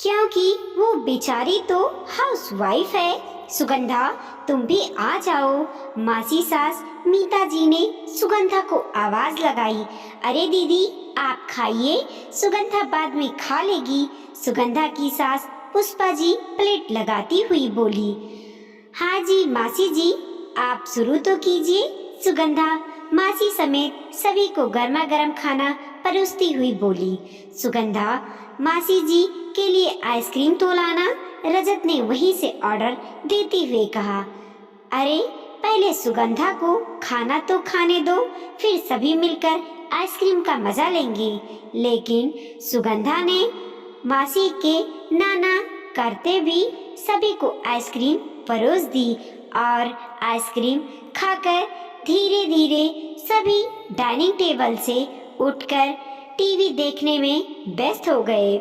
क्योंकि वो बेचारी तो हाउसवाइफ है। सुगंधा, तुम भी आ जाओ। मासी सास मीता जी ने सुगंधा को आवाज लगाई। अरे दीदी, आप खाइए, सुगंधा बाद में खा लेगी। सुगंधा की सास पुष्पा जी प्लेट लगाती हुई बोली। हाँ जी मासी जी, आप शुरू तो कीजिए। सुगंधा मासी समेत सभी को गर्मा गर्म खाना परोसती हुई बोली। सुगंधा, मासी जी के लिए आइसक्रीम तो लाना। रजत ने वहीं से ऑर्डर देते हुए कहा। अरे पहले सुगंधा को खाना तो खाने दो, फिर सभी मिलकर आइसक्रीम का मजा लेंगे। लेकिन सुगंधा ने मासी के नाना करते भी सभी को आइसक्रीम परोस दी और आइसक्रीम खाकर धीरे धीरे सभी डाइनिंग टेबल से उठकर टीवी देखने में व्यस्त हो गए।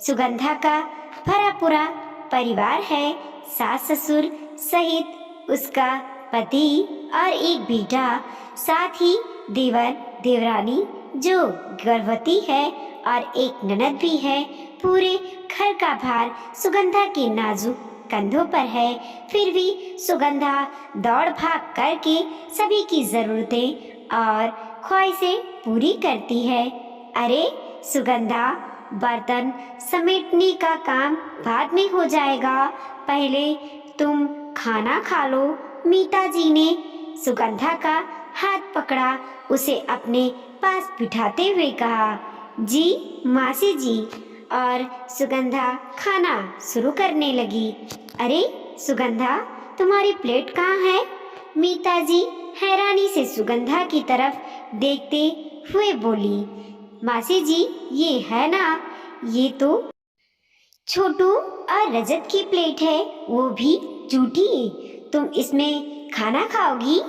सुगंधा का भरा पूरा परिवार है, सास ससुर सहित उसका पति और एक बेटा, साथ ही देवर देवरानी जो गर्भवती है और एक ननद भी है। पूरे घर का भार सुगंधा के नाजुक कंधों पर है। फिर भी सुगंधा दौड़ भाग करके सभी की जरूरतें और ख्वाहिशें पूरी करती है। अरे सुगंधा, बर्तन समेटने का काम बाद में हो जाएगा, पहले तुम खाना खा लो। मीता जी ने सुगंधा का हाथ पकड़ा, उसे अपने पास बिठाते हुए कहा। जी मासी जी। और सुगंधा खाना शुरू करने लगी। अरे सुगंधा, तुम्हारी प्लेट कहाँ है? मीता जी हैरानी से सुगंधा की तरफ देखते हुए बोली। मासी जी, ये है ना, ये तो छोटू और रजत की प्लेट है, वो भी जूठी। तुम इसमें खाना खाओगी?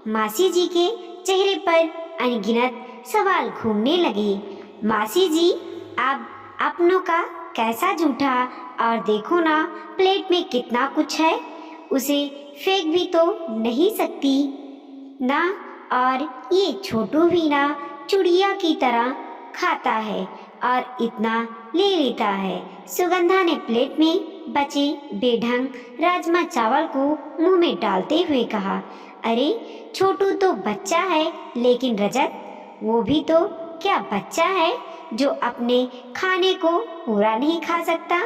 मासी जी के चेहरे पर अनगिनत सवाल घूमने लगे। मासी जी, आप अपनों का कैसा जूठा, और देखो ना प्लेट में कितना कुछ है, उसे फेंक भी तो नहीं सकती ना। और ये छोटू भी ना चिड़िया की तरह खाता है और इतना ले लेता है। सुगंधा ने प्लेट में बचे बेढंग राजमा चावल को मुंह में डालते हुए कहा। अरे छोटू तो बच्चा है, लेकिन रजत, वो भी तो क्या बच्चा है जो अपने खाने को पूरा नहीं खा सकता?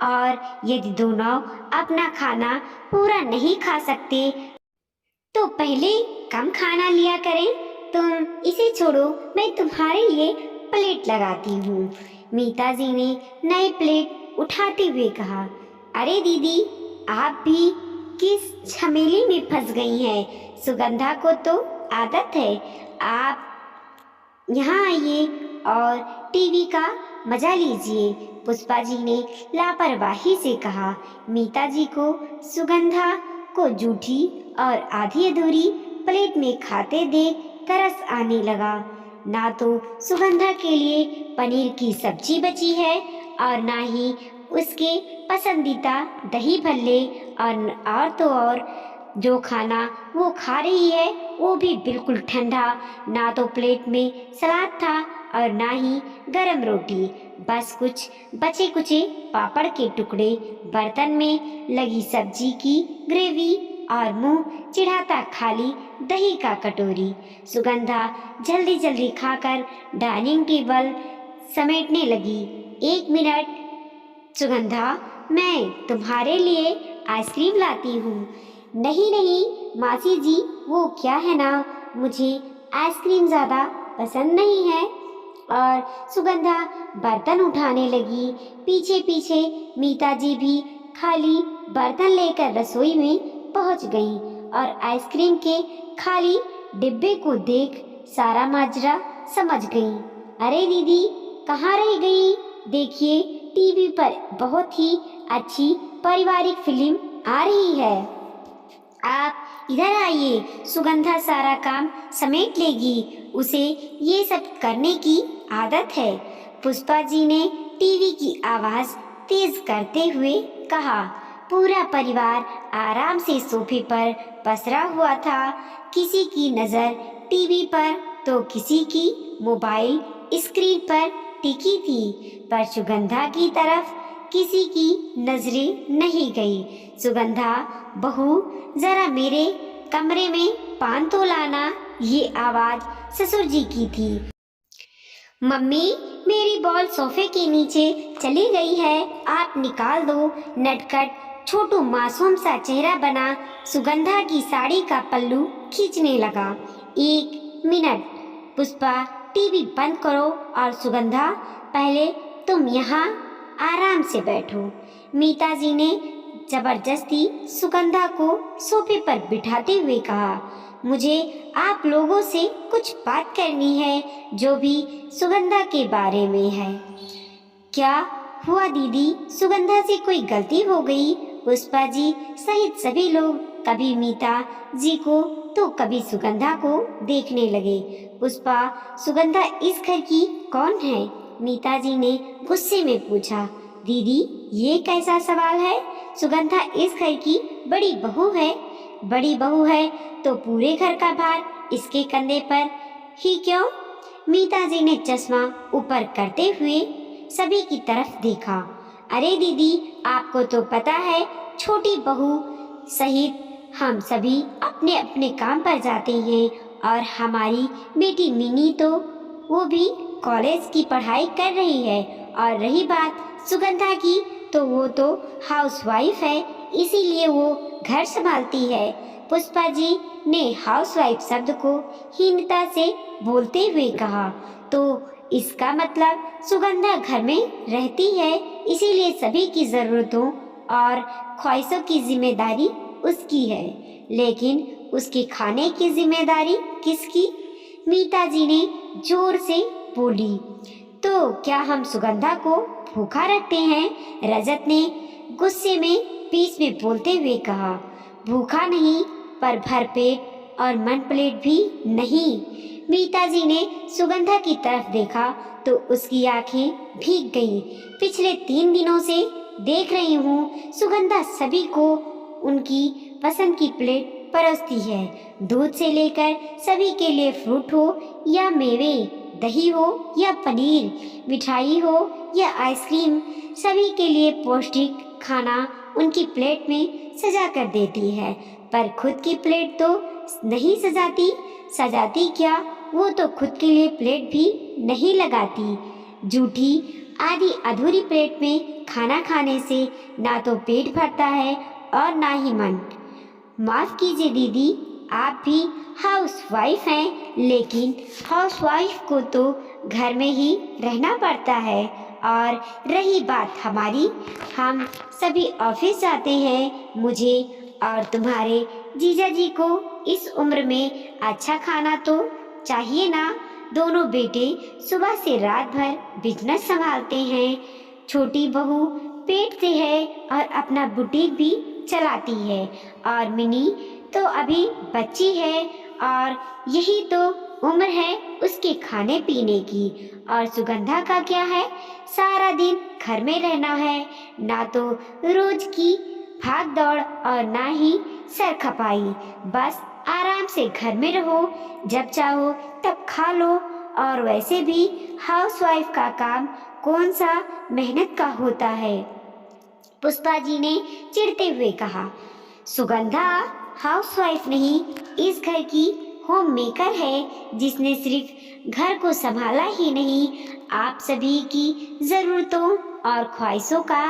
और यदि दोनों अपना खाना पूरा नहीं खा सकते तो पहले कम खाना लिया करें। तुम इसे छोड़ो, मैं तुम्हारे लिए प्लेट लगाती हूँ। मीता जी ने नई प्लेट उठाते हुए कहा। अरे दीदी, आप भी किस झमेले में फंस गई हैं? सुगंधा को तो आदत है। आप यहाँ आइए और टीवी का मजा लीजिए, पुष्पा जी ने लापरवाही से कहा। मीता जी को सुगंधा को जूठी और आधी अधूरी प्लेट में खाते देख तरस आने लगा। ना तो सुगंधा के लिए पनीर की सब्जी बची है और ना ही उसके पसंदीदा दही भल्ले, और तो और जो खाना वो खा रही है वो भी बिल्कुल ठंडा। ना तो प्लेट में सलाद था और ना ही गरम रोटी, बस कुछ बचे कुचे पापड़ के टुकड़े, बर्तन में लगी सब्जी की ग्रेवी और मुंह चिढ़ाता खाली दही का कटोरी। सुगंधा जल्दी जल्दी खाकर डाइनिंग टेबल समेटने लगी। 1 मिनट सुगंधा, मैं तुम्हारे लिए आइसक्रीम लाती हूँ। नहीं नहीं मासी जी, वो क्या है ना, मुझे आइसक्रीम ज़्यादा पसंद नहीं है। और सुगंधा बर्तन उठाने लगी। पीछे पीछे मीता जी भी खाली बर्तन लेकर रसोई में पहुंच गई और आइसक्रीम के खाली डिब्बे को देख सारा माजरा समझ गई। अरे दीदी, कहाँ रह गई? देखिए टीवी पर बहुत ही अच्छी पारिवारिक फिल्म आ रही है, आप इधर आइए। सुगंधा सारा काम समेट लेगी, उसे ये सब करने की आदत है। पुष्पा जी ने टीवी की आवाज तेज करते हुए कहा। पूरा परिवार आराम से सोफे पर पसरा हुआ था। किसी की नजर टीवी पर तो किसी की मोबाइल स्क्रीन पर टिकी थी, पर सुगंधा की तरफ किसी की नजरें नहीं गई। सुगंधा, बहू जरा मेरे कमरे में पान तो लाना। ये आवाज ससुर जी की थी। मम्मी, मेरी बॉल सोफे के नीचे चली गई है, आप निकाल दो। नटखट छोटू मासूम सा चेहरा बना सुगंधा की साड़ी का पल्लू खींचने लगा। 1 मिनट पुष्पा, टीवी बंद करो और सुगंधा पहले तुम यहाँ आराम से बैठो। मीता जी ने जबरदस्ती सुगंधा को सोफे पर बिठाते हुए कहा, मुझे आप लोगों से कुछ बात करनी है, जो भी सुगंधा के बारे में है। क्या हुआ दीदी, सुगंधा से कोई गलती हो गई? पुष्पा जी सहित सभी लोग कभी मीता जी को तो कभी सुगंधा को देखने लगे। पुष्पा, सुगंधा इस घर की कौन है? मीता जी ने गुस्से में पूछा। दीदी, ये कैसा सवाल है? सुगंधा इस घर की बड़ी बहू है। बड़ी बहू है तो पूरे घर का भार इसके कंधे पर ही क्यों? मीता जी ने चश्मा ऊपर करते हुए सभी की तरफ देखा। अरे दीदी, आपको तो पता है, छोटी बहू सहित हम सभी अपने अपने काम पर जाते हैं और हमारी बेटी मिनी तो वो भी कॉलेज की पढ़ाई कर रही है। और रही बात सुगंधा की, तो वो तो हाउसवाइफ है, इसीलिए वो घर संभालती है। पुष्पा जी ने हाउसवाइफ शब्द को हीनता से बोलते हुए कहा। तो इसका मतलब सुगंधा घर में रहती है, इसीलिए सभी की जरूरतों और ख्वाहिशों की जिम्मेदारी उसकी है, लेकिन उसके खाने की जिम्मेदारी किसकी? मीता जी ने जोर से बोली। तो क्या हम सुगंधा को भूखा रखते हैं? रजत ने गुस्से में बीच में बोलते हुए कहा। भूखा नहीं, पर भरपेट और मन प्लेट भी नहीं। मीता जी ने सुगंधा की तरफ देखा तो उसकी आंखें भीग गईं। पिछले 3 दिनों से देख रही हूँ, सुगंधा सभी को उनकी पसंद की प्लेट परोसती है। दूध से लेकर सभी के लिए फ्रूट हो या मेवे, दही हो या पनीर, मिठाई हो या आइसक्रीम, सभी के लिए पौष्टिक खाना उनकी प्लेट में सजा कर देती है। पर खुद की प्लेट तो नहीं सजाती। सजाती क्या, वो तो खुद के लिए प्लेट भी नहीं लगाती। जूठी आधी अधूरी प्लेट में खाना खाने से ना तो पेट भरता है और ना ही मन। माफ कीजिए दीदी, आप भी हाउसवाइफ हैं, लेकिन हाउसवाइफ को तो घर में ही रहना पड़ता है। और रही बात हमारी, हम सभी ऑफिस जाते हैं। मुझे और तुम्हारे जीजा जी को इस उम्र में अच्छा खाना तो चाहिए ना। दोनों बेटे सुबह से रात भर बिजनेस संभालते हैं। छोटी बहू पेट से है और अपना बुटीक भी चलाती है, और मिनी तो अभी बच्ची है और यही तो उम्र है उसके खाने पीने की। और सुगंधा का क्या है, सारा दिन घर में रहना है, ना तो रोज की भाग दौड़ और ना ही सर खपाई। बस आराम से घर में रहो, जब चाहो तब खा लो। और वैसे भी हाउसवाइफ का काम कौन सा मेहनत का होता है? पुष्पा जी ने चिढ़ते हुए कहा। सुगंधा हाउसवाइफ नहीं, इस घर की होम मेकर है, जिसने सिर्फ घर को संभाला ही नहीं, आप सभी की जरूरतों और ख्वाहिशों का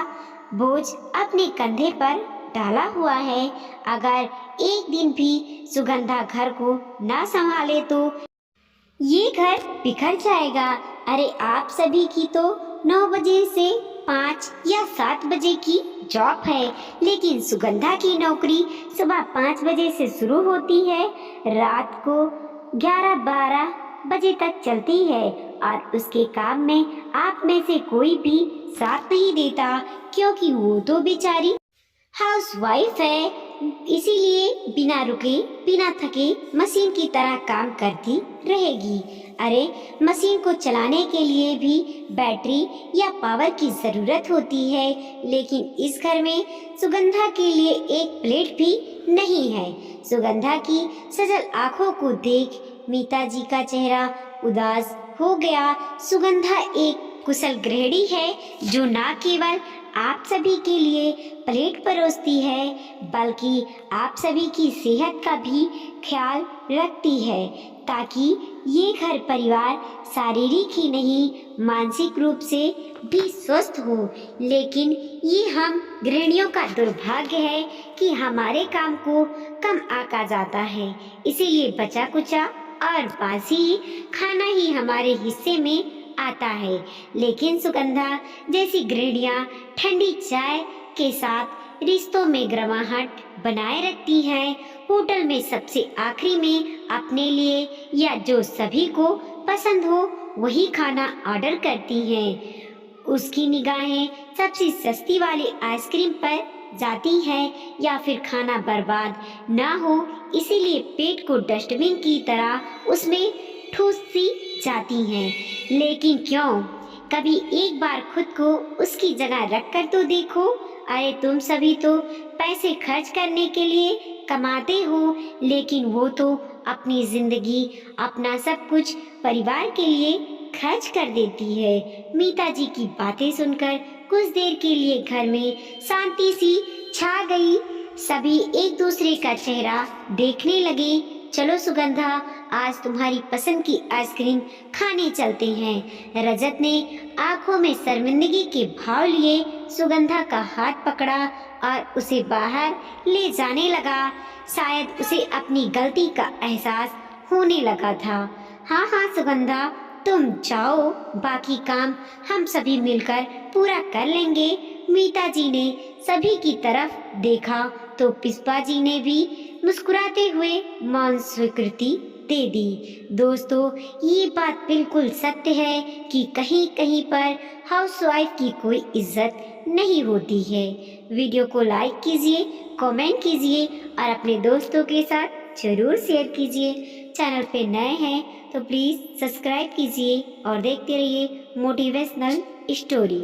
बोझ अपने कंधे पर डाला हुआ है। अगर एक दिन भी सुगंधा घर को ना संभाले तो ये घर बिखर जाएगा। अरे आप सभी की तो 9 बजे से 5 या 7 बजे की जॉब है, लेकिन सुगंधा की नौकरी सुबह 5 बजे से शुरू होती है, रात को 11-12 बजे तक चलती है। और उसके काम में आप में से कोई भी साथ नहीं देता, क्योंकि वो तो बेचारी हाउसवाइफ है, इसीलिए बिना रुके बिना थके मशीन की तरह काम करती रहेगी। अरे मशीन को चलाने के लिए भी बैटरी या पावर की जरूरत होती है, लेकिन इस घर में सुगंधा के लिए एक प्लेट भी नहीं है। सुगंधा की सजल आंखों को देख मीता जी का चेहरा उदास हो गया। सुगंधा एक कुशल गृहिणी है, जो न केवल आप सभी के लिए प्लेट परोसती है बल्कि आप सभी की सेहत का भी ख्याल रखती है, ताकि ये घर परिवार शारीरिक ही नहीं मानसिक रूप से भी स्वस्थ हो। लेकिन ये हम गृहिणियों का दुर्भाग्य है कि हमारे काम को कम आका जाता है, इसीलिए बचा कुचा और बासी खाना ही हमारे हिस्से में आता है। लेकिन सुगंधा जैसी गृहिणियाँ ठंडी चाय के साथ रिश्तों में गर्माहट बनाए रखती हैं। होटल में सबसे आखिरी में अपने लिए या जो सभी को पसंद हो वही खाना ऑर्डर करती हैं। उसकी निगाहें सबसे सस्ती वाली आइसक्रीम पर जाती है या फिर खाना बर्बाद ना हो इसीलिए पेट को डस्टबिन की तरह उसमें ठूस सी जाती हैं। लेकिन क्यों, कभी एक बार खुद को उसकी जगह रख कर तो देखो। अरे तुम सभी तो पैसे खर्च करने के लिए कमाते हो, लेकिन वो तो अपनी जिंदगी अपना सब कुछ परिवार के लिए खर्च कर देती है। मीता जी की बातें सुनकर कुछ देर के लिए घर में शांति सी छा गई। सभी एक दूसरे का चेहरा देखने लगे। चलो सुगंधा, आज तुम्हारी पसंद की आइसक्रीम खाने चलते हैं। रजत ने आंखों में शर्मिंदगी के भाव लिए सुगंधा का हाथ पकड़ा और उसे बाहर ले जाने लगा। शायद उसे अपनी गलती का एहसास होने लगा था। हाँ हाँ सुगंधा, तुम जाओ, बाकी काम हम सभी मिलकर पूरा कर लेंगे। मीता जी ने सभी की तरफ देखा तो पुष्पा जी ने भी मुस्कुराते हुए मौन स्वीकृति दे दी। दोस्तों, ये बात बिल्कुल सत्य है कि कहीं कहीं पर हाउसवाइफ की कोई इज्जत नहीं होती है। वीडियो को लाइक कीजिए, कमेंट कीजिए और अपने दोस्तों के साथ जरूर शेयर कीजिए। चैनल पे नए हैं तो प्लीज़ सब्सक्राइब कीजिए और देखते रहिए मोटिवेशनल स्टोरी।